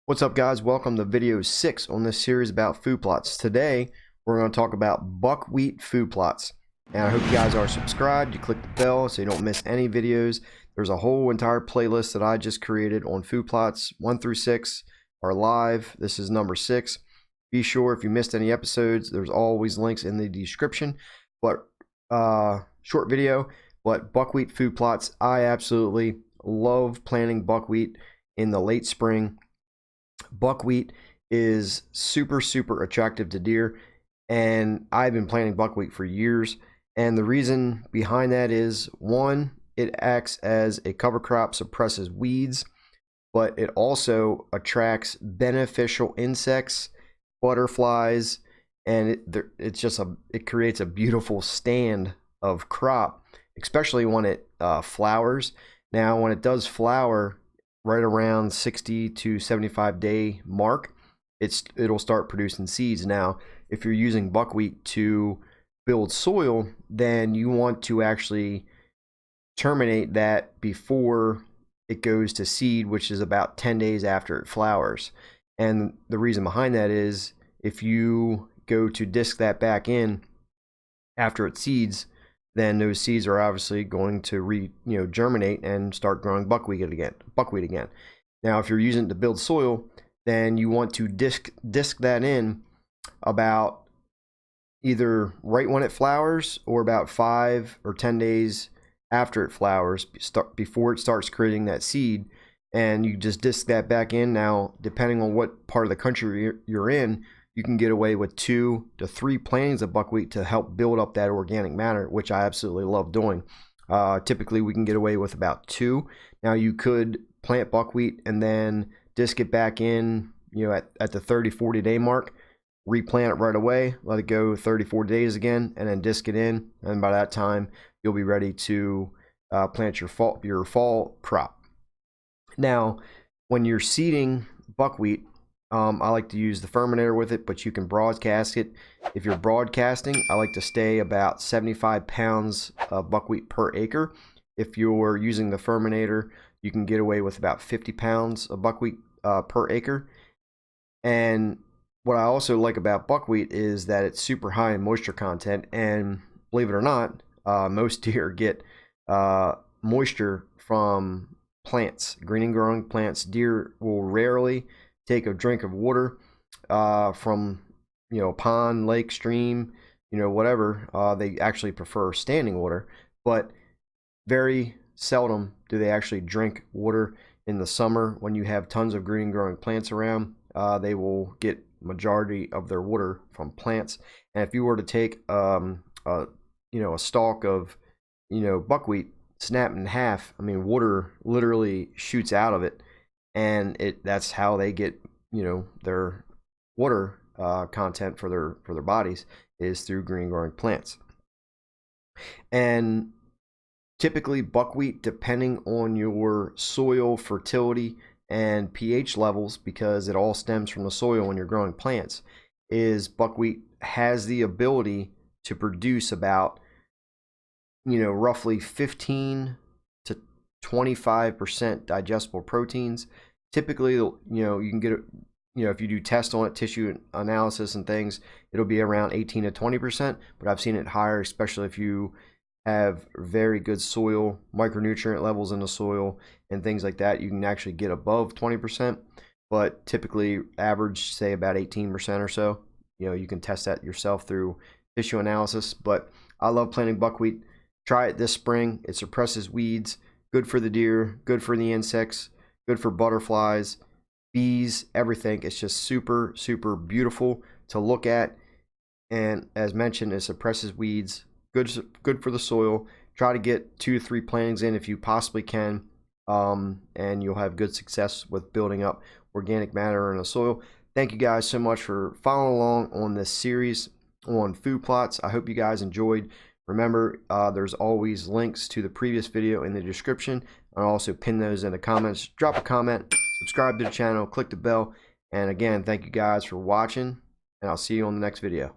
What's up, guys? Welcome to video 6 on this series about food plots. Today we're going to talk about buckwheat food plots, and I hope you guys are subscribed. You click the bell so you don't miss any videos. There's a whole entire playlist that I just created on food plots. 1 through 6 are live. This is number 6. Be sure if you missed any episodes, there's always links in the description. But short video, but buckwheat food plots. I absolutely love planting buckwheat in the late spring. Buckwheat is super attractive to deer, and I've been planting buckwheat for years. And the reason behind that is, one, it acts as a cover crop, suppresses weeds, but it also attracts beneficial insects, butterflies, and it creates a beautiful stand of crop, especially when it flowers. Now, when it does flower, right around 60 to 75 day mark, it'll start producing seeds. Now, if you're using buckwheat to build soil, then you want to actually terminate that before it goes to seed, which is about 10 days after it flowers. And the reason behind that is, if you go to disc that back in after it seeds, then those seeds are obviously going to germinate and start growing buckwheat again. Now, if you're using it to build soil, then you want to disc that in about either right when it flowers or about 5 or 10 days after it flowers, before it starts creating that seed. And you just disc that back in. Now, depending on what part of the country you're in, you can get away with 2 to 3 plantings of buckwheat to help build up that organic matter, which I absolutely love doing. Typically, we can get away with about 2. Now, you could plant buckwheat and then disc it back in, at the 30-40 day mark, replant it right away, let it go 34 days again, and then disc it in. And by that time, you'll be ready to plant your fall crop. Now, when you're seeding buckwheat, I like to use the fermentator with it, but you can broadcast it. If you're broadcasting, I like to stay about 75 pounds of buckwheat per acre. If you're using the fermentator, you can get away with about 50 pounds of buckwheat per acre. And what I also like about buckwheat is that it's super high in moisture content. And believe it or not, most deer get moisture from plants, green and growing plants. Deer will rarely take a drink of water from pond, lake, stream, whatever. They actually prefer standing water, but very seldom do they actually drink water in the summer. When you have tons of green growing plants around, they will get majority of their water from plants. And if you were to take a stalk of buckwheat, snap it in half, I mean, water literally shoots out of it. And that's how they get their water content for their bodies, is through green growing plants. And typically buckwheat, depending on your soil fertility and pH levels, because it all stems from the soil when you're growing plants, is buckwheat has the ability to produce about roughly 15 to 25% digestible proteins. Typically, you can get it, if you do tests on it, tissue analysis and things, it'll be around 18 to 20%, but I've seen it higher, especially if you have very good soil, micronutrient levels in the soil and things like that. You can actually get above 20%, but typically average, say, about 18% or so. You can test that yourself through tissue analysis. But I love planting buckwheat. Try it this spring. It suppresses weeds, good for the deer, good for the insects, good for butterflies, bees, everything. It's just super beautiful to look at. And as mentioned, it suppresses weeds, good for the soil. Try to get 2 to 3 plantings in if you possibly can, and you'll have good success with building up organic matter in the soil. Thank you guys so much for following along on this series on food plots. I hope you guys enjoyed. Remember, there's always links to the previous video in the description. I'll also pin those in the comments. Drop a comment, subscribe to the channel, click the bell, and again, thank you guys for watching, and I'll see you on the next video.